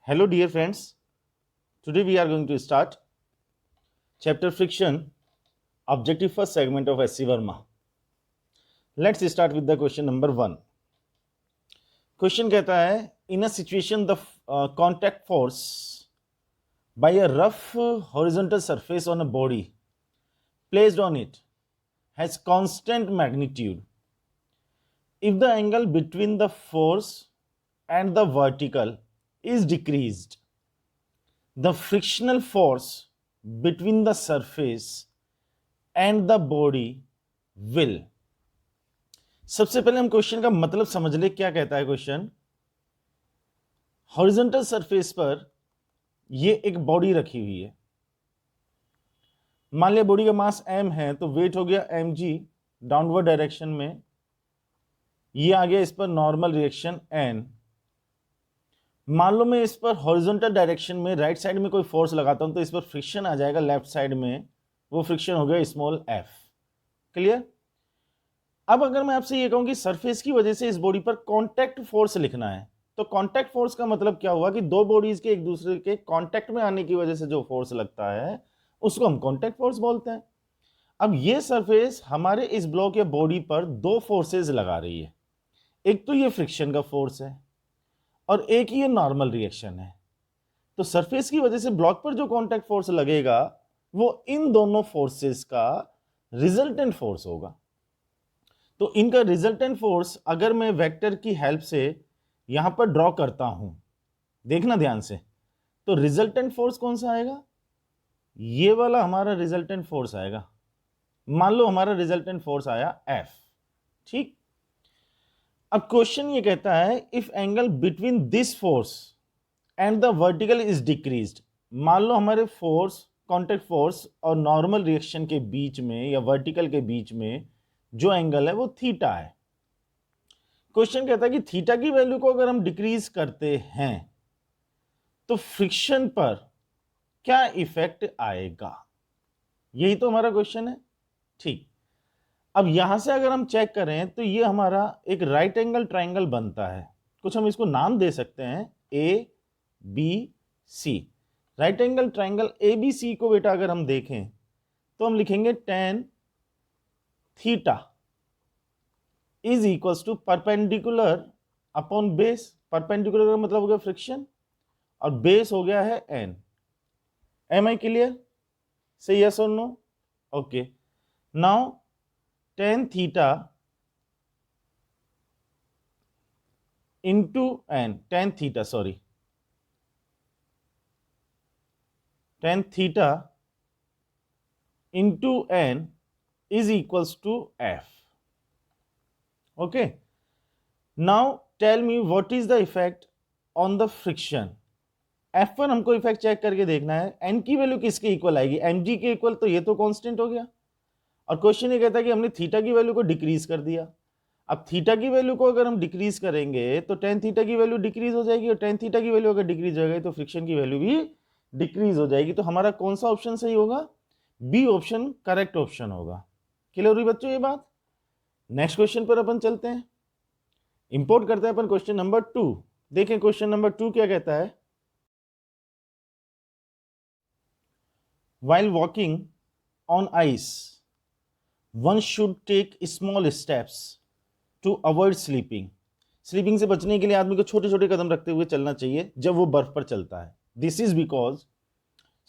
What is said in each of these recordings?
Hello, dear friends. Today we are going to start chapter friction, objective first segment of SC Verma. Let's start with the question number 1. Question कहता है in a situation the contact force by a rough horizontal surface on a body placed on it has constant magnitude. If the angle between the force and the vertical is decreased, the frictional force between the surface and the body will. सबसे पहले हम question का मतलब समझ ले क्या कहता है क्वेश्चन। हॉरिजॉन्टल सरफेस पर ये एक बॉडी रखी हुई है। मान लिया बॉडी का मास m है तो वेट हो गया mg डाउनवर्ड डायरेक्शन में, ये आ गया इस पर नॉर्मल रिएक्शन n। मान लो मैं इस पर हॉरिजॉन्टल डायरेक्शन में राइट साइड में कोई फोर्स लगाता हूं तो इस पर फ्रिक्शन आ जाएगा लेफ्ट साइड में, वो फ्रिक्शन हो गया स्मॉल f। क्लियर। अब अगर मैं आपसे ये कहूं कि सरफेस की वजह से इस बॉडी पर कांटेक्ट फोर्स लिखना है तो कांटेक्ट फोर्स का मतलब क्या हुआ कि दो बॉडीज के एक दूसरे के कांटेक्ट में आने की वजह से जो फोर्स लगता है उसको हम कांटेक्ट फोर्स बोलते हैं। अब ये सरफेस हमारे इस ब्लॉक या बॉडी पर दो फोर्सेस लगा रही है, एक तो ये फ्रिक्शन का फोर्स है और एक ये नॉर्मल रिएक्शन है। तो सरफेस की वजह से ब्लॉक पर जो कांटेक्ट फोर्स लगेगा वो इन दोनों फोर्सेस का रिजल्टेंट फोर्स होगा। तो इनका रिजल्टेंट फोर्स अगर मैं वेक्टर की हेल्प से यहां पर ड्रॉ करता हूं, देखना ध्यान से, तो रिजल्टेंट फोर्स कौन सा आएगा? ये वाला हमारा रिजल्टेंट फोर्स आएगा। मान लो हमारा रिजल्टेंट फोर्स आया F। ठीक। अब क्वेश्चन ये कहता है if angle between this force and the vertical is decreased. मान लो हमारे फोर्स, कांटेक्ट फोर्स और नॉर्मल रिएक्शन के बीच में या वर्टिकल के बीच में जो एंगल है वो थीटा है। क्वेश्चन कहता है कि थीटा की वैल्यू को अगर हम डिक्रीज करते हैं तो फ्रिक्शन पर क्या इफेक्ट आएगा, यही तो हमारा क्वेश्चन है। ठीक। अब यहां से अगर हम चेक करें तो ये हमारा एक राइट एंगल ट्राइंगल बनता है। कुछ हम इसको नाम दे सकते हैं A B C. Right angle triangle A B C को बेटा अगर हम देखें तो हम लिखेंगे tan theta is equals to perpendicular upon base. Perpendicular का मतलब हो गया फ्रिक्शन और बेस हो गया है n। Am I clear? Say yes और no? Okay. Now tan theta into n, tan theta sorry, tan theta into n is equals to f। Okay. Now tell me what is the effect on the friction. F1 हमको effect check करके देखना है, n की value किसके equal आएगी? mg के equal, तो ये तो कांस्टेंट हो गया। और क्वेश्चन ये कहता है कि हमने थीटा की वैल्यू को डिक्रीज कर दिया। अब थीटा की वैल्यू को अगर हम डिक्रीज करेंगे तो tan थीटा की वैल्यू डिक्रीज हो जाएगी और tan थीटा की वैल्यू अगर डिक्रीज हो जाएगी तो फ्रिक्शन की वैल्यू भी डिक्रीज हो जाएगी। तो हमारा कौन सा ऑप्शन सही होगा? बी ऑप्शन करेक्ट ऑप्शन होगा। क्लियर हुई बच्चों ये बात? नेक्स्ट क्वेश्चन पर अपन चलते हैं, इंपोर्ट करते हैं अपन क्वेश्चन नंबर 2। देखें क्वेश्चन नंबर 2 क्या कहता है। While walking on ice, one should take small steps to avoid slipping. Sleeping से बचने के लिए आदमी को छोटे छोटे कदम रखते हुए चलना चाहिए जब वो बर्फ पर चलता है। This is because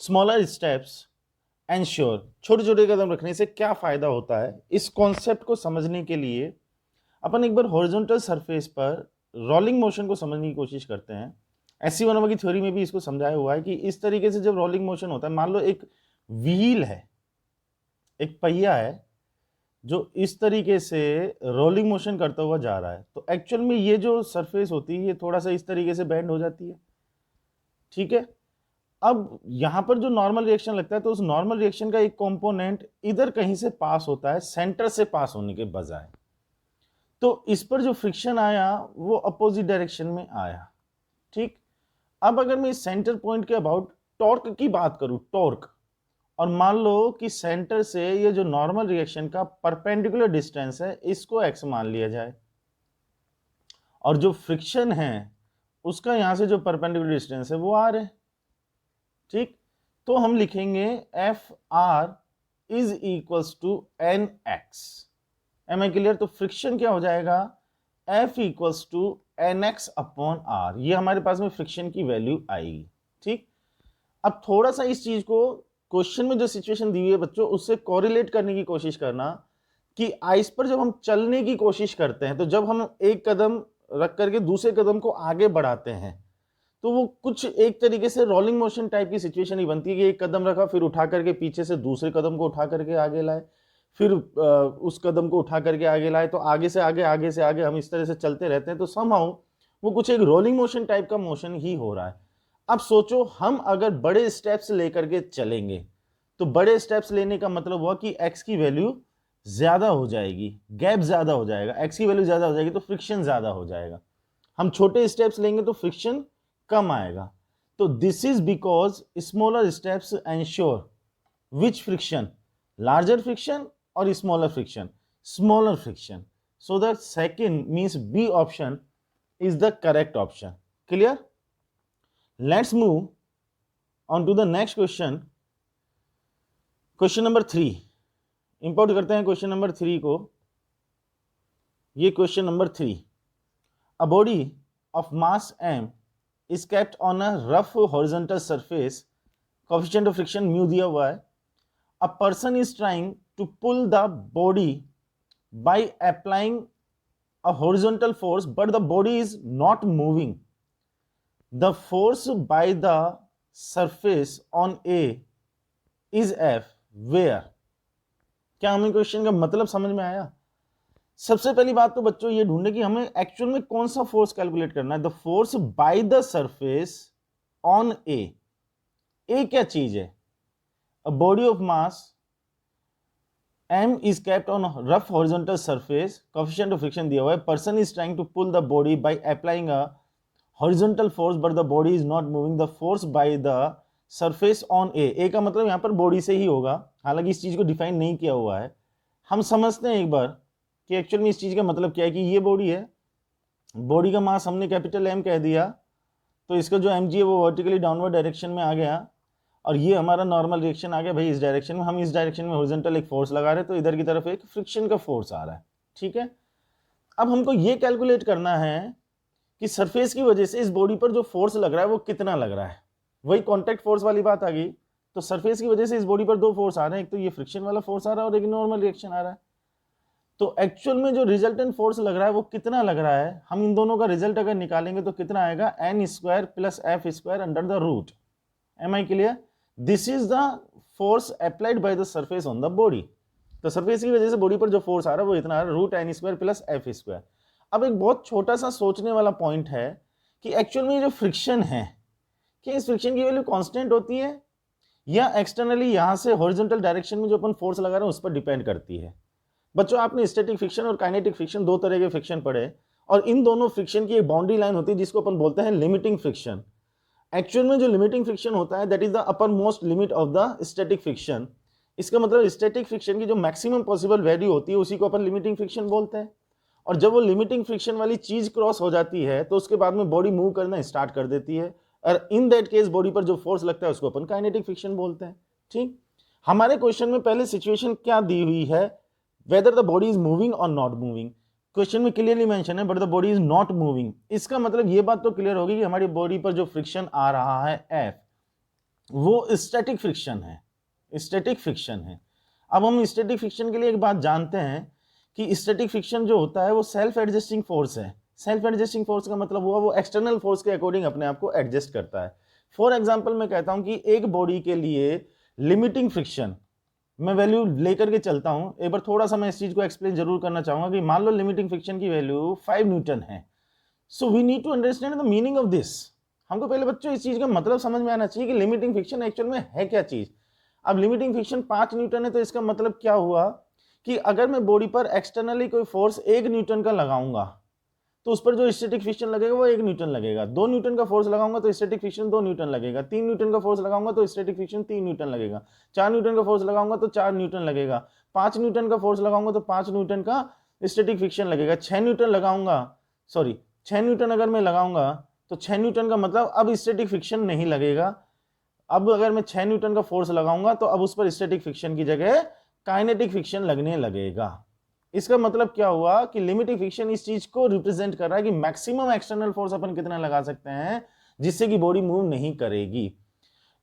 smaller steps ensure. छोटे छोटे कदम रखने से क्या फायदा होता है, इस कॉन्सेप्ट को समझने के लिए अपन एक बार हॉरिजॉन्टल सरफेस पर रोलिंग मोशन को समझने की कोशिश करते हैं। SC वर्मा की थ्योरी में भी इसको समझाया हुआ है कि इस तरीके से जब रोलिंग मोशन होता है, मान लो एक व्हील है, एक पहिया है जो इस तरीके से रोलिंग मोशन करता हुआ जा रहा है, तो एक्चुअल में ये जो सरफेस होती है ये थोड़ा सा इस तरीके से बेंड हो जाती है। ठीक है। अब यहां पर जो नॉर्मल रिएक्शन लगता है तो उस नॉर्मल रिएक्शन का एक कंपोनेंट इधर कहीं से पास होता है, सेंटर से पास होने के बजाय। तो इस पर जो फ्रिक्शन आया वो अपोजिट डायरेक्शन में आया। ठीक। अब अगर मैं इस सेंटर पॉइंट के अबाउट टॉर्क की बात करूं, टॉर्क, और मान लो कि सेंटर से ये जो नॉर्मल रिएक्शन का परपेंडिकुलर डिस्टेंस है इसको x मान लिया जाए और जो फ्रिक्शन है उसका यहाँ से जो परपेंडिकुलर डिस्टेंस है वो r है, ठीक। तो हम लिखेंगे F R is equals to N X. Am I clear? तो फ्रिक्शन क्या हो जाएगा, F equals to N X upon R, ये हमारे पास में फ्रिक्शन की वैल्यू आएगी, ठीक। अब थोड़ा सा इस चीज को क्वेश्चन में जो सिचुएशन दी हुई है बच्चों उससे कोरिलेट करने की कोशिश करना कि आइस पर जब हम चलने की कोशिश करते हैं तो जब हम एक कदम रख करके दूसरे कदम को आगे बढ़ाते हैं तो वो कुछ एक तरीके से रोलिंग मोशन टाइप की सिचुएशन ही बनती है कि एक कदम रखा फिर उठा करके पीछे से दूसरे कदम को उठा करके आगे लाए, फिर उस कदम को उठा करके आगे लाए, तो आगे से आगे हम इस तरह से चलते रहते हैं, तो समहाउ वो कुछ एक रोलिंग मोशन टाइप का मोशन ही हो रहा है। अब सोचो हम अगर बड़े स्टेप्स लेकर के चलेंगे तो बड़े स्टेप्स लेने का मतलब हुआ कि x की वैल्यू ज्यादा हो जाएगी, गैप ज्यादा हो जाएगा, x की वैल्यू ज्यादा हो जाएगी तो फ्रिक्शन ज्यादा हो जाएगा। हम छोटे स्टेप्स लेंगे तो फ्रिक्शन कम आएगा। तो this is because smaller steps ensure which friction, larger friction और smaller friction, smaller friction. So the second means B option is the correct option. Clear? Let's move on to the next question. Question number 3. Import करते हैं question number 3 को। ये question number 3, a body of mass m is kept on a rough horizontal surface, coefficient of friction mu दिया हुआ है। A person is trying to pull the body by applying a horizontal force, but the body is not moving. The force by the surface on A is F where? क्या हमें question का मतलब समझ में आया? सबसे पहली बात तो बच्चों ये ढूंढे कि हमें एक्चुअल में कौन सा फोर्स कैलकुलेट करना है। The force by the surface on A. A क्या चीज है? A body of mass M is kept on a rough horizontal surface, coefficient of friction दिया हुआ है, person is trying to pull the body by applying a horizontal force but the body is not moving, the force by the surface on A। A का मतलब यहाँ पर body से ही होगा, हालांकि इस चीज को डिफाइन नहीं किया हुआ है। हम समझते हैं एक बार कि एक्चुअल में इस चीज का मतलब क्या है कि ये बॉडी है, बॉडी का मास हमने कैपिटल M कह दिया, तो इसका जो mg है वो वर्टिकली डाउनवर्ड डायरेक्शन में आ गया और ये हमारा नॉर्मल रिएक्शन आ गया भाई इस डायरेक्शन में। हम इस डायरेक्शन में हॉरिजॉन्टल एक फोर्स लगा रहे हैं तो इधर की तरफ एक फ्रिक्शन का फोर्स आ रहा है, ठीक है। अब हमको ये कैलकुलेट करना है कि सरफेस की वजह से इस बॉडी पर जो फोर्स लग रहा है वो कितना लग रहा है। वही कॉन्टैक्ट फोर्स वाली बात आ गई। तो सरफेस की वजह से इस बॉडी पर दो फोर्स आ रहे हैं, एक तो ये फ्रिक्शन वाला फोर्स आ रहा है और एक नॉर्मल रिएक्शन आ रहा है। तो एक्चुअल में जो रिजल्टेंट फोर्स लग रहा है वो कितना लग रहा है, हम इन दोनों का रिजल्ट अगर निकालेंगे तो कितना आएगा, n square plus F square under the root. Am I clear? This is the force applied by the surface on the body. तो सरफेस की वजह से बॉडी पर जो फोर्स आ रहा है वो इतना आ रहा है, root n square plus F square. अब एक बहुत छोटा सा सोचने वाला पॉइंट है कि एक्चुअल में जो फ्रिक्शन है क्या इस फ्रिक्शन की वैल्यू कांस्टेंट होती है या एक्सटर्नली यहां से हॉरिजॉन्टल डायरेक्शन में जो अपन फोर्स लगा रहे हैं उस पर डिपेंड करती है। बच्चों आपने स्टैटिक फ्रिक्शन और काइनेटिक फ्रिक्शन दो तरह के फ्रिक्शन पढ़े और इन दोनों फ्रिक्शन की एक बाउंड्री लाइन होती है जिसको अपन बोलते हैं लिमिटिंग फ्रिक्शन। एक्चुअल में जो लिमिटिंग फ्रिक्शन होता है that is the upper most limit of the static friction. इसका मतलब स्टैटिक फ्रिक्शन की जो मैक्सिमम पॉसिबल वैल्यू होती है उसी को अपन लिमिटिंग फ्रिक्शन बोलते हैं। और जब वो लिमिटिंग फ्रिक्शन वाली चीज क्रॉस हो जाती है तो उसके बाद में बॉडी मूव करना स्टार्ट कर देती है और इन दैट केस बॉडी पर जो फोर्स लगता है उसको अपन काइनेटिक फ्रिक्शन बोलते हैं, ठीक। हमारे क्वेश्चन में पहले सिचुएशन क्या दी हुई है, whether the body is moving और नॉट मूविंग। क्वेश्चन में क्लियरली मेंशन है but the body is not moving. इसका मतलब ये बात तो क्लियर होगी कि हमारी बॉडी पर जो फ्रिक्शन आ रहा है एफ वो स्टैटिक फ्रिक्शन है, स्टैटिक फ्रिक्शन है। अब हम स्टैटिक फ्रिक्शन के लिए एक बात जानते हैं कि स्टैटिक फ्रिक्शन जो होता है वो सेल्फ एडजस्टिंग फोर्स है। सेल्फ एडजस्टिंग फोर्स का मतलब हुआ वो एक्सटर्नल फोर्स के अकॉर्डिंग अपने आप को एडजस्ट करता है। फॉर एग्जाम्पल मैं कहता हूं कि एक बॉडी के लिए लिमिटिंग फ्रिक्शन मैं वैल्यू लेकर के चलता हूं, एक बार थोड़ा सा मैं इस चीज को एक्सप्लेन जरूर करना चाहूंगा कि मान लो लिमिटिंग फ्रिक्शन की वैल्यू 5 न्यूटन है। So we need to understand the meaning of this. हमको पहले बच्चों इस चीज का मतलब समझ में आना चाहिए कि लिमिटिंग फ्रिक्शन एक्चुअल में है क्या चीज। अब लिमिटिंग फ्रिक्शन 5 न्यूटन है तो इसका मतलब क्या हुआ कि अगर मैं बॉडी पर एक्सटर्नली कोई फोर्स 1 न्यूटन का लगाऊंगा तो उस पर जो स्टैटिक फ्रिक्शन लगेगा वो 1 न्यूटन लगेगा। 2 न्यूटन का फोर्स लगाऊंगा तो स्टैटिक फ्रिक्शन 2 न्यूटन लगेगा। 3 न्यूटन का फोर्स लगाऊंगा तो स्टैटिक फ्रिक्शन 3 न्यूटन लगेगा। 4 न्यूटन का फोर्स लगाऊंगा तो 4 न्यूटन लगेगा। 5 न्यूटन का फोर्स लगाऊंगा तो 5 न्यूटन का स्टैटिक फ्रिक्शन लगेगा। 6 न्यूटन लगाऊंगा 6 न्यूटन अगर मैं लगाऊंगा तो 6 न्यूटन का मतलब अब स्टैटिक फ्रिक्शन नहीं लगेगा। अब अगर मैं 6 न्यूटन का फोर्स लगाऊंगा तो अब उस पर स्टैटिक फ्रिक्शन की जगह काइनेटिक फ्रिक्शन लगने लगेगा। इसका मतलब क्या हुआ कि लिमिटिंग फ्रिक्शन इस चीज को रिप्रेजेंट कर रहा है कि मैक्सिमम एक्सटर्नल फोर्स अपन कितना लगा सकते हैं जिससे कि बॉडी मूव नहीं करेगी।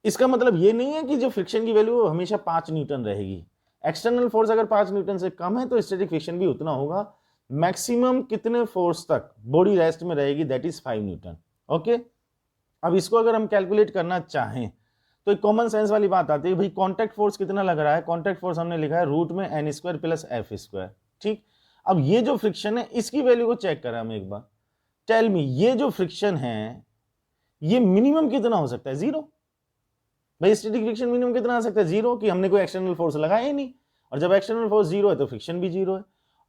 इसका मतलब ये नहीं है कि जो फ्रिक्शन की वैल्यू हमेशा 5 न्यूटन रहेगी। एक्सटर्नल फोर्स अगर 5 न्यूटन से कम है तो स्टैटिक फ्रिक्शन भी उतना होगा। मैक्सिमम कितने फोर्स तक बॉडी रेस्ट में रहेगी, दैट इज 5 न्यूटन। ओके, अब इसको अगर हम कैलकुलेट करना चाहें तो एक कॉमन सेंस वाली बात आती है, भाई कांटेक्ट फोर्स कितना लग रहा है। कांटेक्ट फोर्स हमने लिखा है रूट में n square plus F square. ठीक, अब ये जो फ्रिक्शन है इसकी वैल्यू को चेक करें हम एक बार। टेल मी, ये जो फ्रिक्शन है ये मिनिमम कितना हो सकता है? जीरो। भाई स्टैटिक फ्रिक्शन मिनिमम कितना आ सकता है? जीरो, कि हमने कोई एक्सटर्नल फोर्स लगाया ही नहीं, और जब एक्सटर्नल फोर्स जीरो है तो फ्रिक्शन भी जीरो है।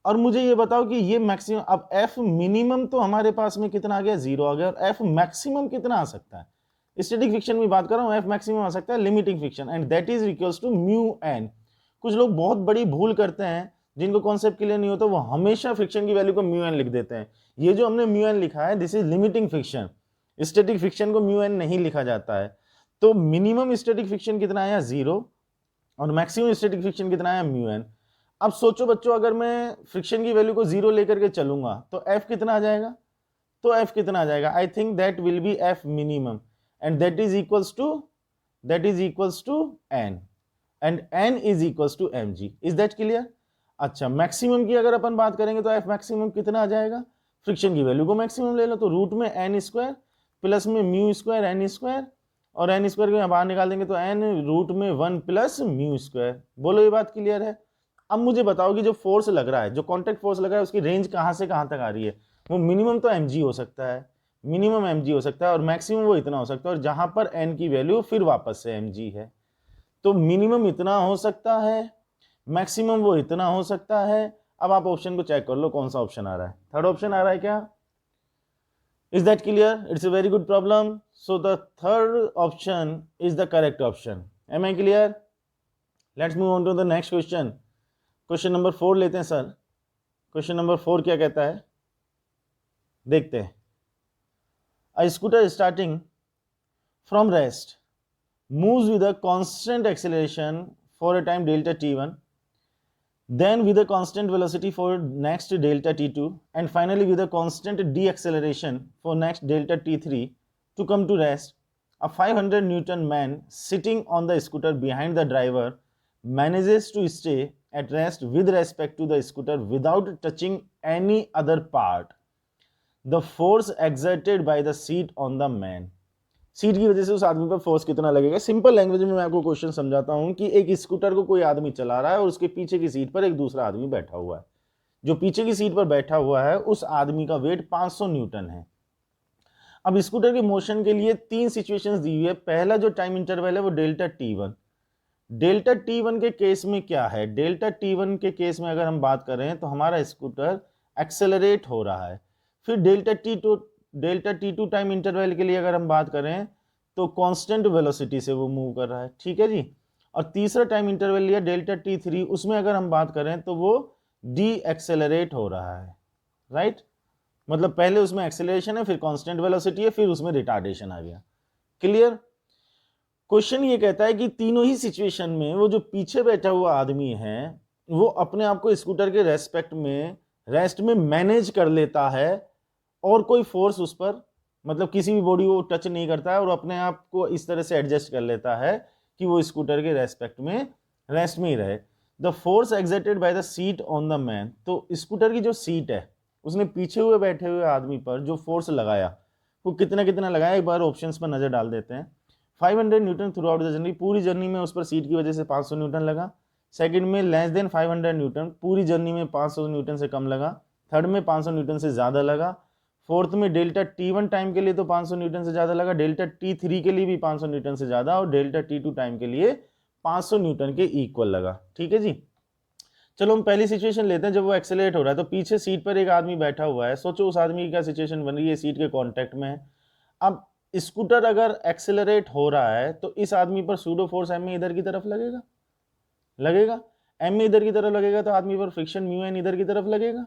और मुझे ये बताओ कि ये मैक्सिमम, अब एफ मिनिमम तो हमारे पास में कितना आ गया? जीरो आ गया। और एफ मैक्सिमम कितना आ सकता है? स्टैटिक फ्रिक्शन में बात कर रहा हूं, एफ मैक्सिमम आ सकता है limiting friction, and that is equals to mu N. कुछ लोग बहुत बड़ी भूल करते हैं, जिनको कॉन्सेप्ट क्लियर नहीं होता वो हमेशा फ्रिक्शन की वैल्यू को म्यू एन लिख देते हैं। ये जो हमने म्यू एन लिखा है this is limiting friction, static friction को म्यू एन नहीं लिखा जाता है। तो मिनिमम स्टैटिक फ्रिक्शन कितना आया? जीरो, और मैक्सिमम स्टैटिक फ्रिक्शन कितना आया? Mu N. अब सोचो बच्चों, अगर मैं फ्रिक्शन की वैल्यू को जीरो लेकर के चलूंगा तो एफ कितना आ जाएगा? तो एफ कितना आ जाएगा? I think that will be F minimum, and that is equals to N, and N is equals to M G. Is that clear? अच्छा, मैक्सिमम की अगर अपन बात करेंगे तो एफ मैक्सिमम कितना आ जाएगा? फ्रिक्शन की वैल्यू को मैक्सिमम ले लो, तो रूट में एन स्क्वायर प्लस में म्यू स्क्वायर एन स्क्वायर, और एन स्क्वायर को यहाँ बाहर निकाल देंगे तो एन रूट में 1 प्लस म्यू स्क्वायर। बोलो ये बात क्लियर है? अब मुझे बताओ कि जो फोर्स लग रहा है, जो कॉन्टैक्ट फोर्स लग रहा है, उसकी रेंज कहाँ से कहाँ तक आ रही है? वो मिनिमम तो mg हो सकता है, मिनिमम mg हो सकता है, और मैक्सिमम वो इतना हो सकता है, और जहां पर n की वैल्यू फिर वापस से mg है। तो मिनिमम इतना हो सकता है, मैक्सिमम वो इतना हो सकता है। अब आप ऑप्शन को चेक कर लो कौन सा ऑप्शन आ रहा है। थर्ड ऑप्शन आ रहा है क्या? Is that clear? It's a very good problem. So the third option is the correct option. Am I clear? Let's move on to the next question. Question number 4 लेते हैं sir. Question number 4 क्या कहता है, देखते हैं। A scooter starting from rest moves with a constant acceleration for a time delta t1, then with a constant velocity for next delta t2, and finally with a constant deceleration for next delta t3 to come to rest. A 500 Newton man sitting on the scooter behind the driver manages to stay at rest with respect to the scooter without touching any other part. The force exerted by the seat on the man. Seat की वजह से उस आदमी पर force कितना लगेगा? Simple language में मैं आपको क्वेश्चन समझाता हूं कि एक स्कूटर को कोई आदमी चला रहा है और उसके पीछे की सीट पर एक दूसरा आदमी बैठा हुआ है। जो पीछे की सीट पर बैठा हुआ है उस आदमी का वेट 500 न्यूटन है। अब स्कूटर के मोशन के लिए 3 सिचुएशंस दी हुई है। पहला जो टाइम इंटरवल है वो डेल्टा t1। डेल्टा t1 के केस में क्या है? डेल्टा t1 के केस में अगर हम बात करें तो हमारा स्कूटर एक्सेलरेट हो रहा है। फिर डेल्टा t2 टाइम इंटरवल के लिए अगर हम बात करें तो कांस्टेंट वेलोसिटी से वो मूव कर रहा है। ठीक है जी। और तीसरा टाइम इंटरवल लिया डेल्टा t3, उसमें अगर हम बात करें तो वो डी एक्सेलरेट हो रहा है। राइट, मतलब पहले उसमें एक्सेलरेशन है, फिर कांस्टेंट वेलोसिटी है, फिर उसमें रिटार्डेशन आ गया। क्लियर? क्वेश्चन ये कहता है कि तीनों ही सिचुएशन में वो जो पीछे बैठा हुआ आदमी है वो अपने आप को स्कूटर के रेस्ट में मैनेज कर लेता है, और कोई फोर्स उस पर, मतलब किसी भी बॉडी को टच नहीं करता है, और अपने आप को इस तरह से एडजस्ट कर लेता है कि वो स्कूटर के रेस्ट में ही रहे। The force exerted by the seat on the man, तो स्कूटर की जो सीट है उसने पीछे हुए बैठे हुए आदमी पर जो फोर्स लगाया वो कितना कितना लगाया, एक बार ऑप्शंस पर नजर डाल देते हैं। 500 Newton through out the journey, पूरी जर्नी में उस पर सीट की वजह से 500 न्यूटन लगा। सेकंड में लेस देन 500 न्यूटन, पूरी जर्नी में 500 न्यूटन से कम लगा। थर्ड में 500 न्यूटन से ज़्यादा लगा। फोर्थ में डेल्टा t1 टाइम के लिए तो 500 न्यूटन से ज़्यादा लगा, डेल्टा t3 के लिए भी 500 न्यूटन से ज़्यादा, और डेल्टा t2 टाइम के लिए 500 न्यूटन के इक्वल लगा। ठीक है जी। चलो हम पहली सिचुएशन लेते हैं, जब वो एक्सेलरेट हो रहा है तो पीछे सीट पर एक आदमी बैठा हुआ है। सोचो उस आदमी की क्या सिचुएशन बन रही है, सीट के कॉन्टेक्ट में है। अब स्कूटर अगर एक्सेलरेट हो रहा है तो इस आदमी पर सूडो फोर्स एम इधर की तरफ लगेगा, एम इधर की तरफ लगेगा तो आदमी पर फ्रिक्शन म्यू एन इधर की तरफ लगेगा,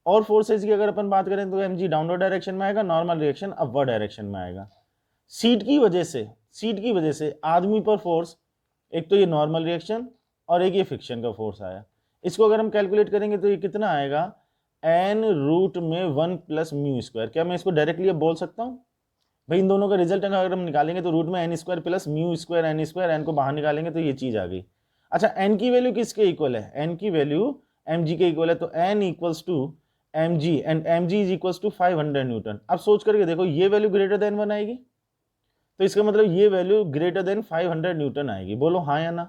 और फोर्सेज की अगर अपन बात करें तो mg डाउनवर्ड डायरेक्शन में आएगा, नॉर्मल रिएक्शन अपवर्ड डायरेक्शन में आएगा। सीट की वजह से आदमी पर फोर्स, एक तो ये नॉर्मल रिएक्शन और एक ये फ्रिक्शन का फोर्स आया। इसको अगर हम कैलकुलेट करेंगे तो ये कितना आएगा, n रूट में 1 प्लस म्यू स्क्वायर। क्या मैं इसको डायरेक्टली अब बोल सकता हूँ भाई, इन दोनों का रिजल्ट अगर हम निकालेंगे तो रूट में n square plus mu square N square, N को बाहर निकालेंगे तो ये चीज आ गई। अच्छा, n की वैल्यू किसके इक्वल है, n की वैल्यू mg के इक्वल है, तो n equals to mg and mg is equals to 500 newton. अब सोच करके देखो, ये वैल्यू ग्रेटर देन 1 आएगी, तो इसका मतलब ये वैल्यू ग्रेटर देन 500 न्यूटन आएगी। बोलो हाँ या ना।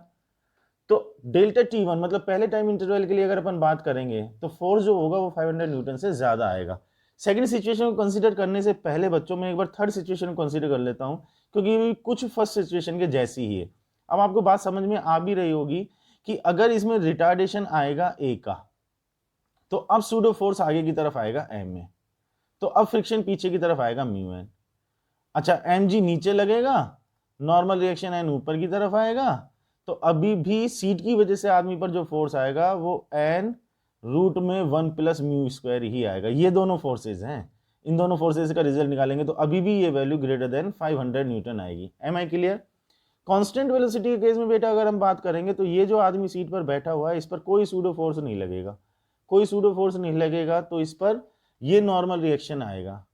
तो डेल्टा T1 मतलब पहले टाइम इंटरवल के लिए अगर अपन बात करेंगे तो फोर्स जो होगा वो 500 न्यूटन से ज्यादा आएगा। सेकंड सिचुएशन को कंसीडर करने से पहले बच्चों में एक बार थर्ड सिचुएशन को कंसीडर कर लेता हूं, क्योंकि ये कुछ फर्स्ट सिचुएशन के जैसी ही है। अब आपको बात समझ में आ भी रही होगी कि अगर इसमें रिटार्डेशन आएगा ए का, तो अब सूडो फोर्स आगे की तरफ आएगा एम में, तो अब फ्रिक्शन पीछे की तरफ आएगा म्यू एन। अच्छा, एम जी नीचे लगेगा, नॉर्मल रिएक्शन एन ऊपर की तरफ आएगा, तो अभी भी सीट की वजह से आदमी पर जो फोर्स आएगा वो एन रूट में 1 प्लस म्यू स्क्वायर ही आएगा। ये दोनों फोर्सेज हैं, इन दोनों फोर्सेज का रिजल्ट निकालेंगे तो अभी भी ये वैल्यू ग्रेटर देन 500 न्यूटन आएगी। Am I clear. Constant velocity के केस में बेटा अगर हम बात करेंगे तो ये जो आदमी सीट पर बैठा हुआ है इस पर कोई सूडो फोर्स नहीं लगेगा, कोई सूडो फोर्स नहीं लगेगा, तो इस पर ये नॉर्मल रिएक्शन आएगा।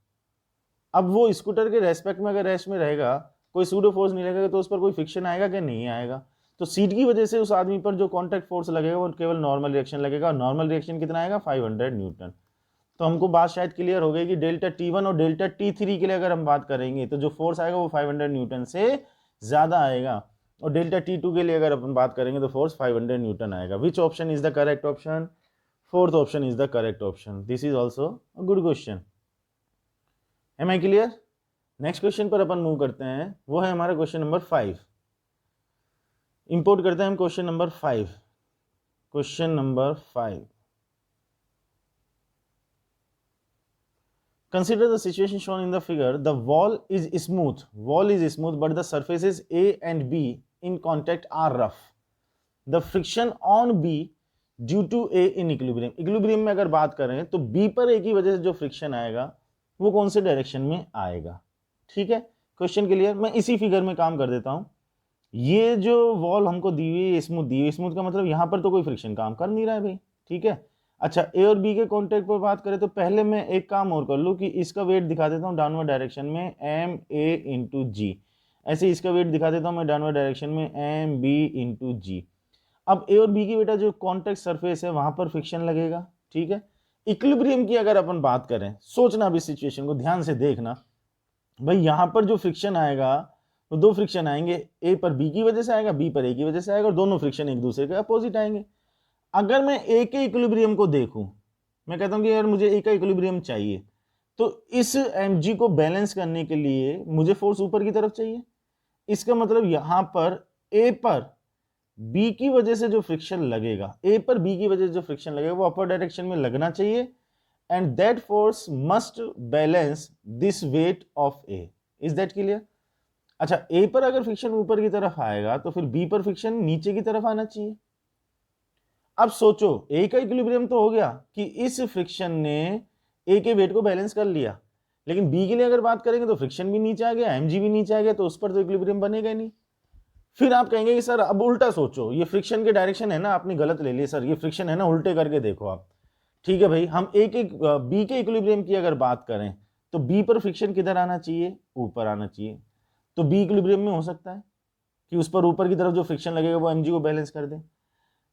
अब वो स्कूटर के रेस्पेक्ट में अगर रेस्ट में रहेगा, कोई सूडो फोर्स नहीं लगेगा, तो उस पर कोई फ्रिक्शन आएगा कि नहीं आएगा। तो सीट की वजह से उस आदमी पर जो कॉन्टैक्ट फोर्स लगेगा वो केवल नॉर्मल रिएक्शन लगेगा, और नॉर्मल रिएक्शन कितना आएगा, 500 न्यूटन। तो हमको बात शायद क्लियर हो गई कि डेल्टा T1 और डेल्टा T3 के लिए अगर हम बात करेंगे तो जो फोर्स आएगा वो 500 न्यूटन से ज्यादा आएगा, और डेल्टा T2 के लिए अगर अपन बात करेंगे तो फोर्स 500 न्यूटन आएगा। Which option is the correct option? Fourth option is the correct option. This is also a good question. Am I clear? Next question पर अपन मूव करते हैं, वो है हमारा क्वेश्चन नंबर 5। इंपोर्ट करते हैं हम question number 5। Question number 5, consider the situation shown in the figure. The wall is smooth, but the surfaces A and B in contact are rough. The friction on B due to A in equilibrium. Equilibrium में अगर बात करें तो B पर A की वजह से जो फ्रिक्शन आएगा वो कौन से डायरेक्शन में आएगा। ठीक है, क्वेश्चन क्लियर। मैं इसी फिगर में काम कर देता हूं। ये जो वॉल हमको दी हुई है स्मूथ दी हुई, स्मूथ का मतलब यहां पर तो कोई फ्रिक्शन काम कर नहीं रहा है भाई। ठीक है, अच्छा ए और बी के कॉन्टेक्ट पर बात करें तो पहले मैं एक काम और कर लूँ कि इसका वेट दिखा देता हूँ डाउनवर्ड डायरेक्शन में एम ए इंटू जी, ऐसे इसका वेट दिखा देता हूँ मैं डाउनवर्ड डायरेक्शन में एम बी इंटू जी। अब ए और बी की बेटा जो कॉन्टेक्ट सरफेस है वहां पर फ्रिक्शन लगेगा। ठीक है, इक्विलिब्रियम की अगर अपन बात करें, सोचना भी सिचुएशन को ध्यान से देखना भाई, यहां पर जो फ्रिक्शन आएगा तो दो फ्रिक्शन आएंगे, ए पर बी की वजह से आएगा, बी पर ए की वजह से आएगा, और दोनों फ्रिक्शन एक दूसरे के अपोजिट आएंगे। अगर मैं ए के इक्विलिब्रियम को देखूं, मैं कहता हूं कि यार मुझे ए का इक्विलिब्रियम चाहिए, तो इस mg को बैलेंस करने के लिए मुझे फोर्स ऊपर की तरफ चाहिए। इसका मतलब यहां पर ए पर बी की वजह से जो फ्रिक्शन लगेगा, ए पर बी की वजह से जो फ्रिक्शन लगेगा वो अपर डायरेक्शन में लगना चाहिए, and that force must balance this weight of A. Is that clear? अच्छा, ए पर अगर फ्रिक्शन ऊपर की तरफ आएगा तो फिर बी पर फ्रिक्शन नीचे की तरफ आना चाहिए। अब सोचो, ए का इक्विलिब्रियम तो हो गया कि इस फ्रिक्शन ने ए के वेट को बैलेंस कर लिया, लेकिन बी के लिए अगर बात करेंगे तो फ्रिक्शन भी नीचे आ गया, एमजी भी नीचे आ गया, तो उस पर तो इक्विलिब्रियम बनेगा ही नहीं। फिर आप कहेंगे कि सर अब उल्टा सोचो, ये फ्रिक्शन के डायरेक्शन है ना, आपने गलत ले लिया सर, ये फ्रिक्शन है ना, उल्टे करके देखो आप। ठीक है भाई, हम ए के बी के इक्विलिब्रियम की अगर बात करें तो बी पर फ्रिक्शन किधर आना चाहिए, ऊपर आना चाहिए, तो बी इक्विलिब्रियम में हो सकता है कि उस पर ऊपर की तरफ जो फ्रिक्शन लगेगा वो एमजी को बैलेंस कर दे।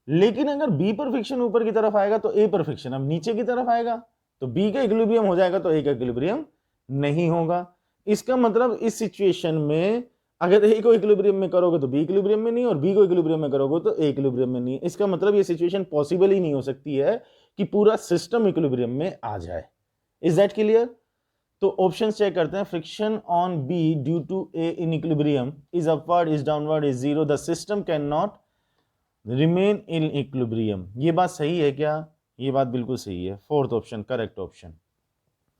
लेकिन अगर बी पर फ्रिक्शन ऊपर की तरफ आएगा तो ए पर फ्रिक्शन अब नीचे की तरफ आएगा, तो बी का इक्विलिब्रियम हो जाएगा तो ए का इक्विलिब्रियम नहीं होगा। इसका मतलब इस सिचुएशन में अगर ए को इक्विलिब्रियम में करोगे तो बी इक्विलिब्रियम में नहीं, और बी को इक्विलिब्रियम में करोगे तो ए इक्विलिब्रियम में नहीं। इसका मतलब ये सिचुएशन पॉसिबल ही नहीं हो सकती है कि पूरा सिस्टम इक्विलिब्रियम में आ जाए। Is that clear? तो ऑप्शन चेक करते हैं। Friction on B due to A in equilibrium is upward, is downward, is zero, the system can not remain in equilibrium. ये बात सही है क्या? ये बात बिल्कुल सही है, फोर्थ ऑप्शन करेक्ट ऑप्शन।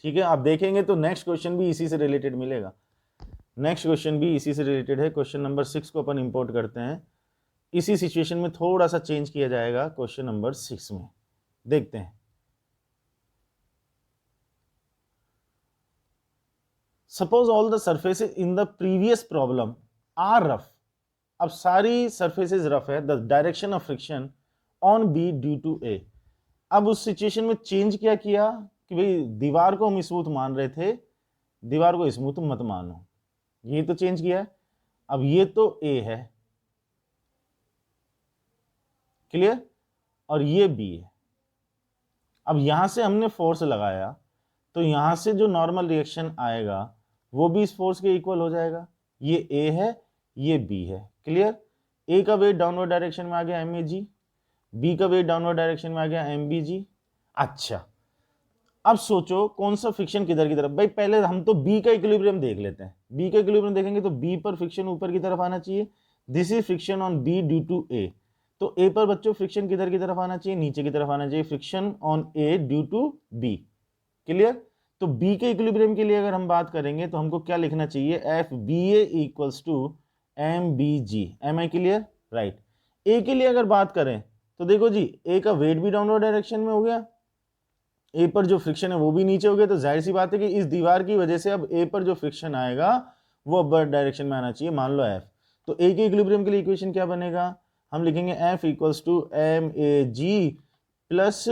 ठीक है, आप देखेंगे तो नेक्स्ट क्वेश्चन भी इसी से रिलेटेड मिलेगा। नेक्स्ट क्वेश्चन भी इसी से रिलेटेड है। क्वेश्चन नंबर 6 को अपन इंपोर्ट करते हैं, इसी सिचुएशन में थोड़ा सा चेंज किया जाएगा क्वेश्चन नंबर 6 में। देखते हैं। Suppose all the surfaces in the previous problem are rough, अब सारी सर्फेसेस रफ है, the direction of friction on B due to A. अब उस सिचुएशन में चेंज क्या किया कि भाई दीवार को हम स्मूथ मान रहे थे, दीवार को स्मूथ मत मानो, ये तो चेंज किया है। अब ये तो ए है, क्लियर, और ये बी है। अब यहां से हमने फोर्स लगाया तो यहां से जो नॉर्मल रिएक्शन आएगा वो भी इस फोर्स के इक्वल हो जाएगा। ये ए है, ये बी है, क्लियर। ए का वेट डाउनवर्ड डायरेक्शन में आ गया एम ए जी, बी का वेट डाउनवर्ड डायरेक्शन में आ गया एम बी जी। अच्छा, अब सोचो कौन सा फ्रिक्शन किधर की तरफ। भाई पहले हम तो बी का इक्विलिब्रियम देख लेते हैं। बी का इक्विलिब्रियम देखेंगे तो बी पर फ्रिक्शन ऊपर की तरफ आना चाहिए। This is friction on B due to A. तो ए पर बच्चों फ्रिक्शन किधर की तरफ आना चाहिए, नीचे की तरफ आना चाहिए। Friction on A due to B, clear. तो बी के इक्विलिब्रियम के लिए अगर हम बात करेंगे तो हमको क्या लिखना चाहिए, F B A equals to M B G. Am I clear, right. A के लिए अगर बात करें तो देखो जी, ए का वेट भी डाउनवर्ड डायरेक्शन में हो गया, ए पर जो फ्रिक्शन है वो भी नीचे हो गया। तो जाहिर सी बात है कि इस दीवार की वजह से अब ए पर जो फ्रिक्शन आएगा वो अपर डायरेक्शन में आना चाहिए, मान लो एफ। तो ए के इक्विलिब्रियम के लिए इक्वेशन क्या बनेगा, हम लिखेंगे F equals to M A G plus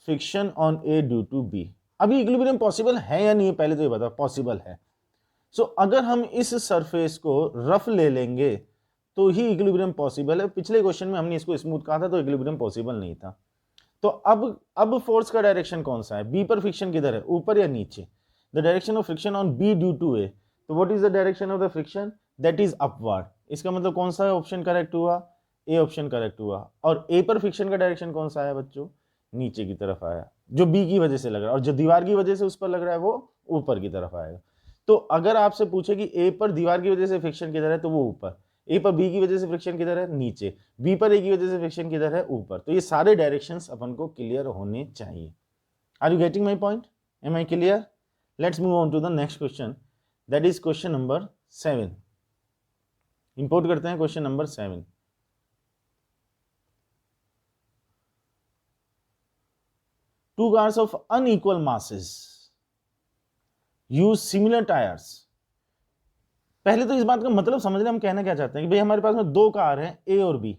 friction on A due to B. अभी इक्विलिब्रियम पॉसिबल है या नहीं है, पहले तो ये बताओ, पॉसिबल है। सो अगर हम इस सरफेस को रफ ले लेंगे तो ही इक्विलिब्रियम पॉसिबल है। पिछले क्वेश्चन में हमने इसको स्मूथ कहा था तो इक्विलिब्रियम पॉसिबल नहीं था। तो अब फोर्स का डायरेक्शन कौन सा है, बी पर फ्रिक्शन किधर है, ऊपर या नीचे। The direction of friction on B due to A, तो what is the direction of the friction, that is upward. इसका मतलब कौन सा ऑप्शन करेक्ट हुआ, ए ऑप्शन करेक्ट हुआ। और ए पर फ्रिक्शन का डायरेक्शन कौन सा है बच्चों, नीचे की तरफ आया, जो बी की वजह से लग रहा है, और जो दीवार की वजह से उस पर लग रहा है वो ऊपर की तरफ आएगा। तो अगर आपसे पूछे कि ए पर दीवार की वजह से फ्रिक्शन किधर है तो वो ऊपर, ए पर बी की वजह से फ्रिक्शन किधर है नीचे, बी पर ए की वजह से फ्रिक्शन किधर है ऊपर। तो ये सारे डायरेक्शंस अपन को क्लियर होने चाहिए। Are you getting my point, am I clear. Let's move on to the next question, that is question number 7। Import करते हैं question number 7। Two cars of unequal masses use similar tyres. पहले तो इस बात का मतलब समझ लें, हम कहना क्या चाहते हैं कि भाई हमारे पास में दो कार हैं ए और बी,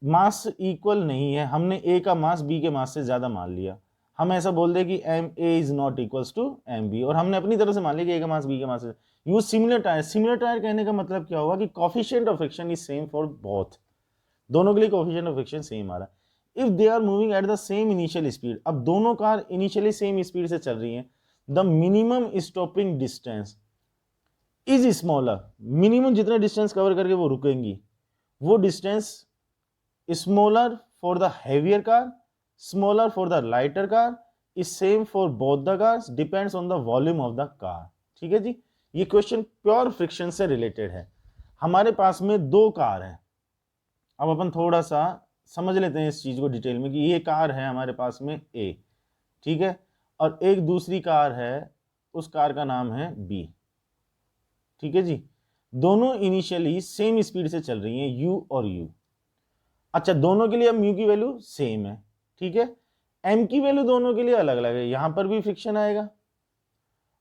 मास इक्वल नहीं है, हमने ए का मास बी के मास से ज्यादा मान लिया। हम ऐसा बोल दे कि M A is not equals to M B, और हमने अपनी तरफ से मान लिया कि ए का मास बी के मास से। Use similar tyre. Similar tyre कहने का मतलब क्या होगा कि coefficient of friction is same for both, दोनों के लिए कोफिशिएंट ऑफ फ्रिक्शन सेम आ रहा है। If they are moving at the same initial speed, अब दोनों कार इनिशियली सेम स्पीड से चल रही हैं, the minimum stopping distance is smaller. Minimum जितना डिस्टेंस कवर करके वो रुकेंगी वो distance smaller for the heavier car, smaller for the lighter car, is same for both the cars, depends on the volume of the car. ठीक है जी, ये question pure friction से related है। हमारे पास में दो कार है, अब अपन थोड़ा सा समझ लेते हैं इस चीज को डिटेल में कि ये कार है हमारे पास में ए, ठीक है, और एक दूसरी कार है, उस कार का नाम है बी। ठीक है जी, दोनों इनिशियली सेम स्पीड से चल रही हैं, यू और यू। अच्छा, दोनों के लिए अब म्यू की वैल्यू सेम है, ठीक है। एम की वैल्यू दोनों के लिए अलग अलग है, यहां पर भी फ्रिक्शन आएगा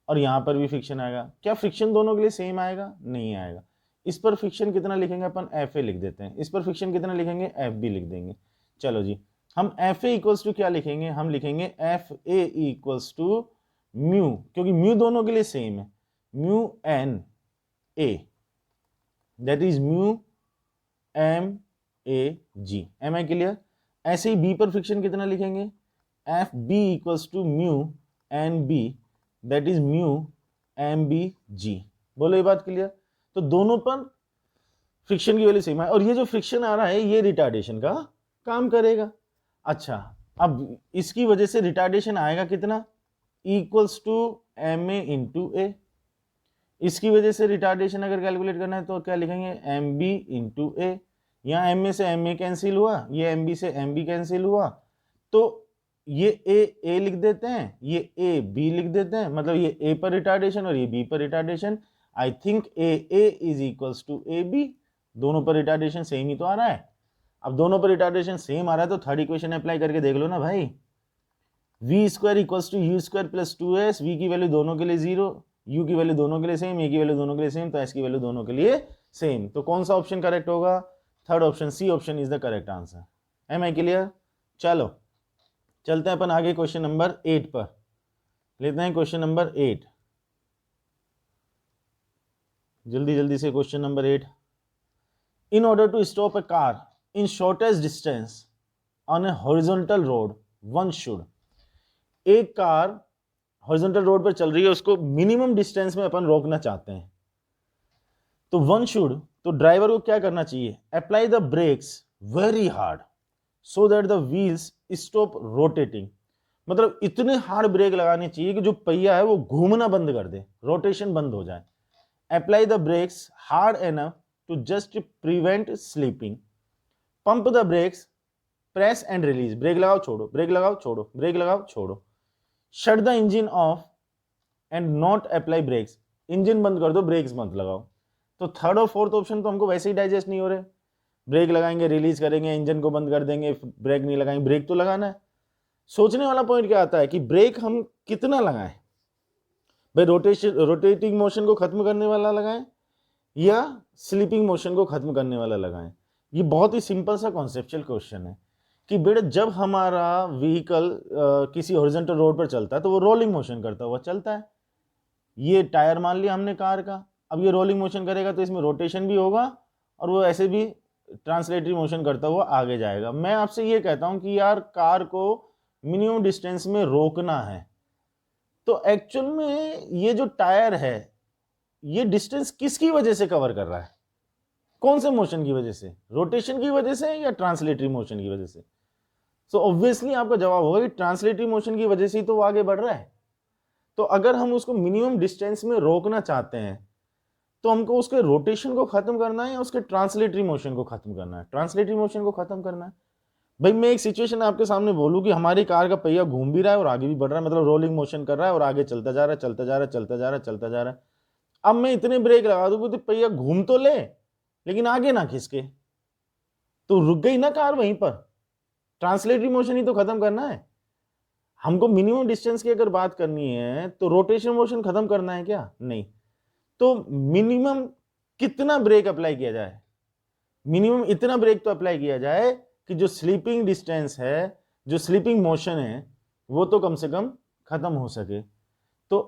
और यहां पर भी फ्रिक्शन आएगा। क्या फ्रिक्शन दोनों के लिए सेम आएगा, नहीं आएगा। इस पर फ्रिक्शन कितना लिखेंगे अपन, एफ ए लिख देते हैं। इस पर फ्रिक्शन कितना लिखेंगे, एफ बी लिख देंगे। चलो जी, हम एफ ए इक्वल्स टू क्या लिखेंगे, हम लिखेंगे F A equals to mu, क्योंकि म्यू दोनों के लिए सेम है, mu N A, that is mu M A G. Am I clear. ऐसे ही बी पर फ्रिक्शन कितना लिखेंगे, F B equals to mu N B, that is mu M B G. बोलो ये बात क्लियर। तो दोनों पर फ्रिक्शन की वैल्यू सेम है, और ये जो फ्रिक्शन आ रहा है ये रिटार्डेशन का काम करेगा। अच्छा, अब इसकी वजह से रिटार्डेशन आएगा कितना, equals to M A into A. इसकी वजह से रिटार्डेशन अगर कैलकुलेट करना है तो क्या लिखेंगे, एम बी इंटू ए। यहाँ एम ए से एम ए कैंसिल हुआ, ये एम बी से एम बी कैंसिल हुआ, तो ये ए लिख देते हैं, ये ए बी लिख देते हैं, मतलब ये ए पर रिटार्डेशन और ये बी पर retardation. I think A is equals to A B, दोनों पर रिटार्डेशन सेम ही तो आ रहा है। अब दोनों पर रिटार्डेशन सेम आ रहा है तो थर्ड इक्वेशन अप्लाई करके देख लो ना भाई, V square equals to U square plus 2s, V की वैल्यू दोनों के लिए 0, यू की वैल्यू दोनों के लिए सेम, ए की वैल्यू दोनों के लिए सेम, तो एस की वैल्यू दोनों के लिए सेम। तो कौन सा ऑप्शन करेक्ट होगा? Third option, C option is the correct answer. Am I clear? चलो चलते हैं अपन आगे क्वेश्चन नंबर 8 पर। लेते हैं क्वेश्चन नंबर 8, जल्दी जल्दी से question number 8। In order to stop a car in shortest distance on a horizontal road one should, एक कार हॉरिजॉन्टल रोड पर चल रही है, उसको मिनिमम डिस्टेंस में अपन रोकना चाहते हैं, तो वन शुड, तो ड्राइवर को क्या करना चाहिए? Apply the brakes very hard so that the wheels stop rotating, मतलब इतने हार्ड ब्रेक लगाने चाहिए कि जो पहिया है वो घूमना बंद कर दे, रोटेशन बंद हो जाए। Apply the brakes hard enough to just prevent sleeping, pump the brakes, press and release, brake लगाओ छोड़ो, ब्रेक लगाओ छोड़ो, ब्रेक लगाओ छोड़ो। Shut the engine off and not apply brakes, engine बंद कर दो, ब्रेक्स मत लगाओ। तो थर्ड और फोर्थ ऑप्शन तो हमको वैसे ही डाइजेस्ट नहीं हो रहे, ब्रेक लगाएंगे, रिलीज करेंगे, इंजन को बंद कर देंगे, ब्रेक नहीं लगाएंगे, ब्रेक तो लगाना है। सोचने वाला पॉइंट क्या आता है कि ब्रेक हम कितना लगाएं भाई, रोटेटिंग मोशन को खत्म करने वाला लगाएं या स्लीपिंग मोशन को खत्म करने वाला लगाएं। ये बहुत ही सिंपल सा कॉन्सेप्चुअल क्वेश्चन है कि बेटा जब हमारा व्हीकल किसी हॉरिजॉन्टल रोड पर चलता है तो वो रोलिंग मोशन करता हुआ चलता है। ये टायर मान लिया हमने कार का, अब ये रोलिंग मोशन करेगा तो इसमें रोटेशन भी होगा और वो ऐसे भी ट्रांसलेटरी मोशन करता हुआ आगे जाएगा। मैं आपसे ये कहता हूं कि यार कार को मिनिमम डिस्टेंस में रोकना है, तो एक्चुअल में ये जो टायर है ये डिस्टेंस किसकी वजह से कवर कर रहा है? कौन से मोशन की वजह से? रोटेशन की वजह से या ट्रांसलेटरी मोशन की वजह से? सो ऑब्वियसली आपका जवाब होगा कि ट्रांसलेटरी मोशन की वजह से ही तो वो आगे बढ़ रहा है। तो अगर हम उसको मिनिमम डिस्टेंस में रोकना चाहते हैं तो हमको उसके रोटेशन को खत्म करना है या उसके ट्रांसलेटरी मोशन को खत्म करना है? ट्रांसलेटरी मोशन को खत्म करना है। भाई मैं एक सिचुएशन आपके सामने बोलूं कि हमारी कार का पहिया घूम भी रहा है और आगे भी बढ़ रहा है, मतलब रोलिंग मोशन कर रहा है और आगे चलता जा रहा है, चलता जा रहा है, चलता जा रहा है, चलता जा रहा है। अब मैं इतने ब्रेक लगा दूं तो पहिया घूम तो ले लेकिन आगे ना खिसके, तो रुक गई ना कार वहीं पर। ट्रांसलेटरी मोशन ही तो खत्म करना है हमको। मिनिमम डिस्टेंस की अगर बात करनी है तो रोटेशन मोशन खत्म करना है क्या? नहीं। तो मिनिमम कितना ब्रेक अप्लाई किया जाए? मिनिमम इतना ब्रेक तो अप्लाई किया जाए कि जो स्लीपिंग डिस्टेंस है, जो स्लीपिंग मोशन है, वो तो कम से कम खत्म हो सके। तो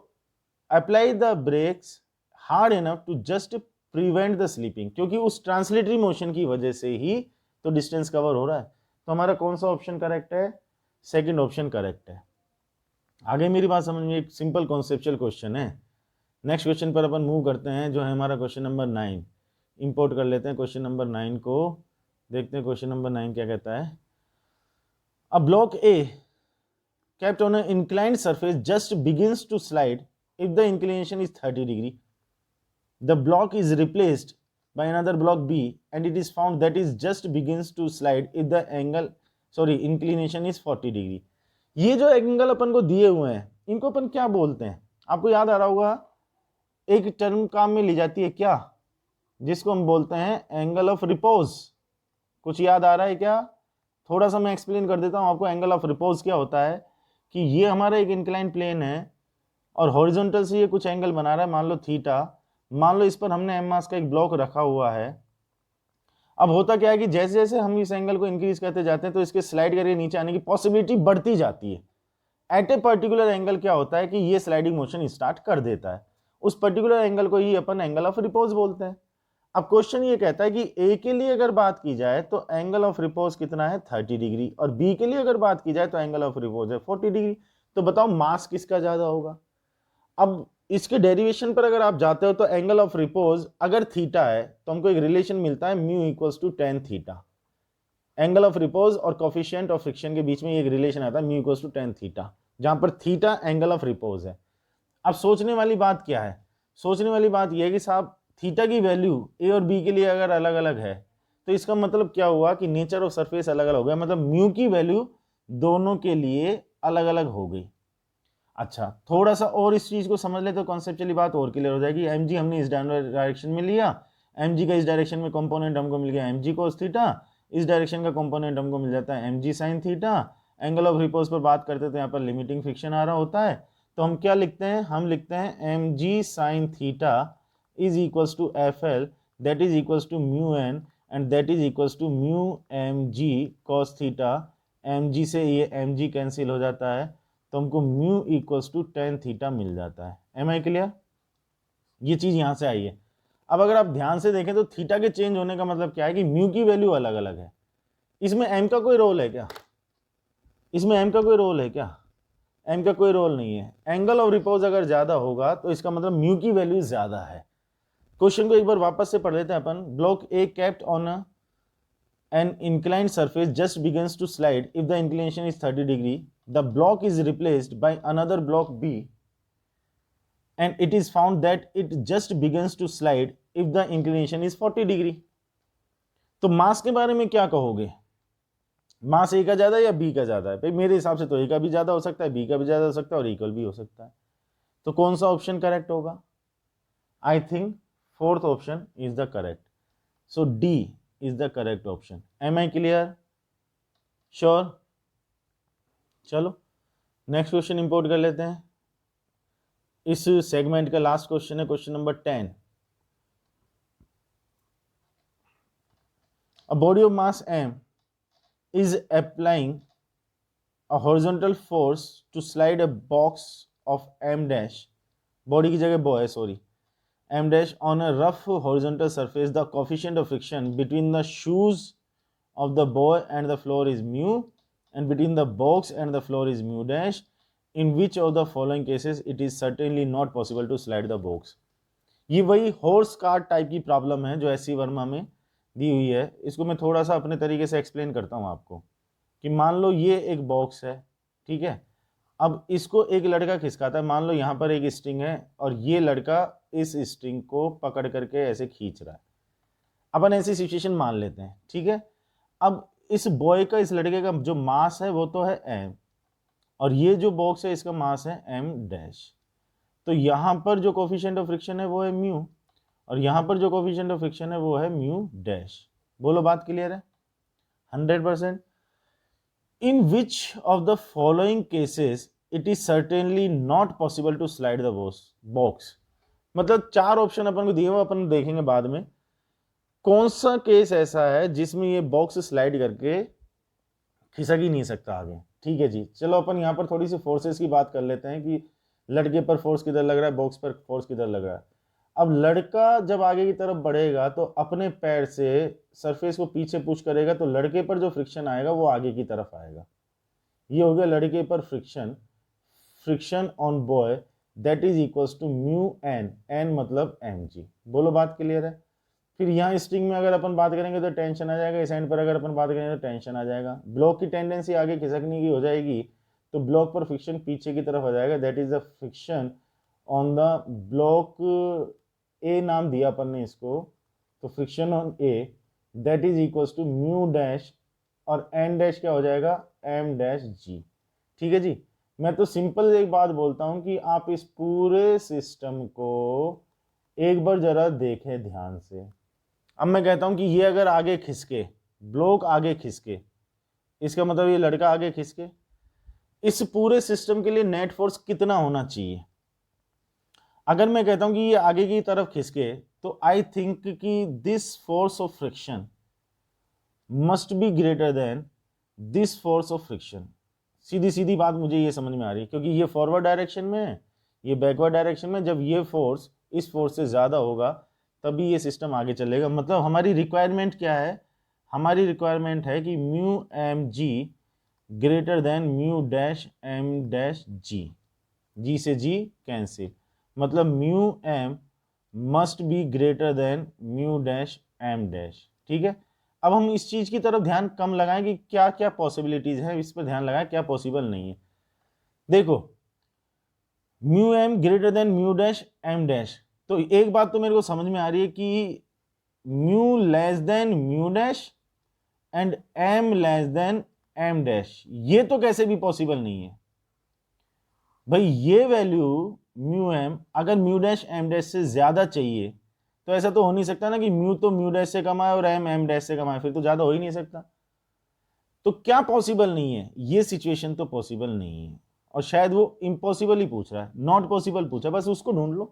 apply the brakes hard enough to just prevent the sleeping, क्योंकि उस ट्रांसलेटरी मोशन की वजह से ही तो डिस्टेंस कवर हो रहा है। तो हमारा कौन सा ऑप्शन करेक्ट है? सेकंड ऑप्शन करेक्ट है। आगे मेरी बात समझ में, एक सिंपल कॉन्सेप्चुअल क्वेश्चन है। नेक्स्ट क्वेश्चन पर अपन मूव करते हैं, जो है हमारा क्वेश्चन नंबर 9। इंपोर्ट कर लेते हैं क्वेश्चन नंबर 9 को, देखते हैं क्वेश्चन नंबर 9 क्या कहता है। A block A kept on an inclined surface just begins to slide if the inclination is 30 degree. The block is replaced by another block B and it is found that it just begins to slide if the inclination is 40 degree. ये जो angle अपन को दिए हुए हैं इनको अपन क्या बोलते हैं? आपको याद आ रहा होगा, एक टर्म काम में ली जाती है क्या, जिसको हम बोलते हैं एंगल ऑफ रिपोज। कुछ याद आ रहा है क्या? थोड़ा सा मैं एक्सप्लेन कर देता हूं आपको। एंगल ऑफ रिपोज क्या होता है कि ये हमारा एक इंक्लाइन प्लेन है और हॉरिजॉन्टल से ये कुछ एंगल बना रहा है, मान लो थीटा। मान लो इस पर हमने एम मास का एक ब्लॉक रखा हुआ है। अब होता क्या है कि जैसे जैसे हम इस एंगल को इंक्रीज करते जाते हैं तो इसके स्लाइड करके नीचे आने की पॉसिबिलिटी बढ़ती जाती है। एट ए पर्टिकुलर एंगल क्या होता है कि ये स्लाइडिंग मोशन स्टार्ट कर देता है। उस पर्टिकुलर एंगल को ही अपन एंगल ऑफ रिपोज बोलते हैं। अब क्वेश्चन ये कहता है कि ए के लिए अगर बात की जाए तो एंगल ऑफ रिपोज कितना है? 30 डिग्री, और बी के लिए अगर बात की जाए तो एंगल ऑफ रिपोज है 40 डिग्री। तो बताओ मास किसका ज्यादा होगा? अब इसके डेरिवेशन पर अगर आप जाते हो तो एंगल ऑफ रिपोज अगर थीटा है तो हमको एक रिलेशन मिलता है mu equals to tan theta. Angle of repose और कोफिशिएंट ऑफ फ्रिक्शन के बीच में एक रिलेशन आता है mu equals to tan theta, जहां पर थीटा एंगल ऑफ रिपोज है। अब सोचने वाली बात क्या है? सोचने वाली बात यह है कि साहब थीटा की वैल्यू ए और बी के लिए अगर अलग अलग है तो इसका मतलब क्या हुआ कि नेचर ऑफ सरफेस अलग अलग हो गया, मतलब म्यू की वैल्यू दोनों के लिए अलग अलग हो गई। अच्छा, थोड़ा सा और इस चीज को समझ ले तो कॉन्सेप्चुअली बात और क्लियर हो जाएगी। एम जी हमने इस डायरेक्शन में लिया, एम जी का इस डायरेक्शन में कंपोनेंट हमको मिल गया एम जी कोस थीटा, इस डायरेक्शन का कंपोनेंट हमको मिल जाता है M G sine theta. Angle of repose पर बात करते तो यहाँ पर लिमिटिंग फ्रिक्शन आ रहा होता है, तो हम क्या लिखते हैं, हम लिखते हैं M G sine theta is equals to F L that is equals to mu N and that is equals to mu M G cos theta. M G से ये एम जी कैंसिल हो जाता है तो हमको mu equals to tan theta मिल जाता है। Am I clear? ये चीज़ यहाँ से आई है। अब अगर आप ध्यान से देखें तो थीटा के चेंज होने का मतलब क्या है कि म्यू की वैल्यू अलग अलग है। इसमें एम का कोई रोल है क्या? इसमें एम का कोई रोल है क्या? एम का कोई रोल नहीं है। एंगल ऑफ रिपोज अगर ज्यादा होगा तो इसका मतलब म्यू की वैल्यू ज्यादा है। क्वेश्चन को एक बार वापस से पढ़ लेते हैं अपन। Block A kept on an inclined surface just begins to slide if the inclination is 30 degree. The block is replaced by another block B and it is found that it just begins to slide if the inclination is 40 degree. तो मास के बारे में क्या कहोगे? मास ए का ज्यादा या B का ज्यादा है? भाई मेरे हिसाब से तो ए का भी ज्यादा हो सकता है, बी का भी ज्यादा हो सकता है और इक्वल भी हो सकता है। तो कौन सा ऑप्शन करेक्ट होगा? I think fourth option is the correct. So D is the correct option. Am I clear? Sure? चलो नेक्स्ट क्वेश्चन इंपोर्ट कर लेते हैं। इस सेगमेंट का लास्ट क्वेश्चन है question number 10। A body of mass m is applying a horizontal force to slide a box of m dash, body की जगह boy है sorry, m dash on a rough horizontal surface. The coefficient of friction between the shoes of the boy and the floor is mu and between the box and the floor is mu dash. In which of the following cases it is certainly not possible to slide the box? ये वही horse cart type की problem है जो S C Verma में दी हुई है। इसको मैं थोड़ा सा अपने तरीके से एक्सप्लेन करता हूँ आपको कि मान लो ये एक बॉक्स है, ठीक है। अब इसको एक लड़का खिसकाता है, मान लो यहाँ पर एक स्ट्रिंग है और ये लड़का इस स्ट्रिंग को पकड़ करके ऐसे खींच रहा है। अपन ऐसी सिचुएशन मान लेते हैं, ठीक है। अब इस बॉय का, इस लड़के का जो मास है वो तो है m और ये जो बॉक्स है इसका मास है m डैश। तो यहाँ पर जो कोफिशिएंट ऑफ फ्रिक्शन है वो है म्यू और यहाँ पर जो कोफिशिएंट ऑफ फ्रिक्शन है वो है म्यू डैश। बोलो बात क्लियर है? 100%। In which of the following cases it is certainly not possible to slide the box. मतलब 4 ऑप्शन अपन को दिए हुए, अपन देखेंगे बाद में कौन सा केस ऐसा है जिसमें ये बॉक्स स्लाइड करके खिसक ही नहीं सकता आगे। ठीक है जी, चलो अपन यहाँ पर थोड़ी सी फोर्सेस की बात कर लेते हैं कि लड़के पर फोर्स किधर लग रहा है, बॉक्स पर फोर्स किधर लग रहा है। अब लड़का जब आगे की तरफ बढ़ेगा तो अपने पैर से सरफेस को पीछे पुश करेगा तो लड़के पर जो फ्रिक्शन आएगा वो आगे की तरफ आएगा। ये हो गया लड़के पर friction, friction on boy that is equals to mu N, N मतलब एम जी। बोलो बात क्लियर है? फिर यहाँ स्ट्रिंग में अगर अपन बात करेंगे तो टेंशन आ जाएगा, इस एंड पर अगर अपन बात करेंगे तो टेंशन आ जाएगा। ब्लॉक की टेंडेंसी आगे खिसकने की हो जाएगी तो ब्लॉक पर फ्रिक्शन पीछे की तरफ आ जाएगा, that is the friction on the block. A नाम दिया अपन ने इसको, तो friction on A that is equals to mu dash और एन डैश क्या हो जाएगा, एम डैश जी। ठीक है जी। मैं तो सिंपल एक बात बोलता हूं कि आप इस पूरे सिस्टम को एक बार जरा देखें ध्यान से। अब मैं कहता हूं कि ये अगर आगे खिसके, ब्लॉक आगे खिसके, इसका मतलब ये लड़का आगे खिसके, इस पूरे सिस्टम के लिए नेट फोर्स कितना होना चाहिए? अगर मैं कहता हूं कि ये आगे की तरफ खिसके तो आई थिंक कि this force of friction must be greater than this force of friction. सीधी सीधी बात मुझे ये समझ में आ रही है क्योंकि ये फॉरवर्ड डायरेक्शन में है, ये बैकवर्ड डायरेक्शन में। जब ये फोर्स इस फोर्स से ज्यादा होगा तभी ये सिस्टम आगे चलेगा। मतलब हमारी रिक्वायरमेंट क्या है? हमारी रिक्वायरमेंट है कि mu M G greater than mu dash M dash G. G से जी कैंसिल, मतलब mu M must be greater than mu dash M dash. ठीक है। अब हम इस चीज की तरफ ध्यान कम लगाएं कि क्या क्या पॉसिबिलिटीज है, इस पर ध्यान लगाएं क्या पॉसिबल नहीं है। देखो mu M greater than mu dash M dash, तो एक बात तो मेरे को समझ में आ रही है कि mu less than mu dash and M less than M dash, ये तो कैसे भी पॉसिबल नहीं है भाई। ये वैल्यू म्यू एम अगर म्यू डैश एम डैश से ज्यादा चाहिए तो ऐसा तो हो नहीं सकता ना कि म्यू तो म्यू डैश से कम आए और एम एम डैश से कम आए, फिर तो ज्यादा हो ही नहीं सकता। तो क्या पॉसिबल नहीं है? ये सिचुएशन तो पॉसिबल नहीं है। और शायद वो इम्पॉसिबल ही पूछ रहा है, नॉट पॉसिबल पूछा, बस उसको ढूंढ लो।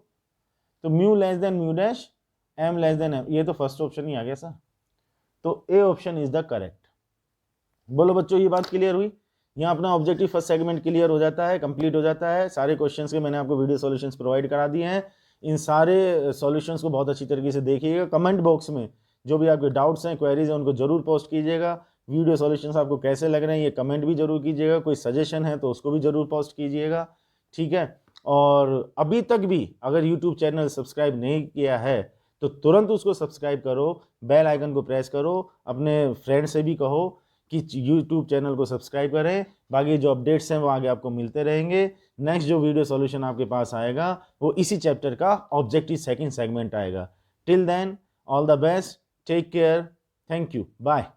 तो mu less than mu dash, M less than M, ये तो फर्स्ट ऑप्शन ही आ गया सर। तो A option is the correct. बोलो बच्चों, ये बात क्लियर हुई? यहाँ अपना ऑब्जेक्टिव फर्स्ट सेगमेंट क्लियर हो जाता है, कंप्लीट हो जाता है। सारे क्वेश्चंस के मैंने आपको वीडियो सॉल्यूशंस प्रोवाइड करा दिए हैं। इन सारे सॉल्यूशंस को बहुत अच्छी तरीके से देखिएगा। कमेंट बॉक्स में जो भी आपके डाउट्स हैं, क्वेरीज हैं, उनको जरूर पोस्ट कीजिएगा। वीडियो सॉल्यूशंस आपको कैसे लग रहे हैं ये कमेंट भी जरूर कीजिएगा। कोई सजेशन है तो उसको भी जरूर पोस्ट कीजिएगा, ठीक है। और अभी तक भी अगर यूट्यूब चैनल सब्सक्राइब नहीं किया है तो तुरंत उसको सब्सक्राइब करो, बेल आइकन को प्रेस करो, अपने फ्रेंड से भी कहो कि यूट्यूब चैनल को सब्सक्राइब करें। बाकी जो अपडेट्स हैं वो आगे आपको मिलते रहेंगे। नेक्स्ट जो वीडियो सॉल्यूशन आपके पास आएगा वो इसी चैप्टर का ऑब्जेक्टिव सेकंड सेगमेंट आएगा। Till then, all the best, take care, thank you, bye.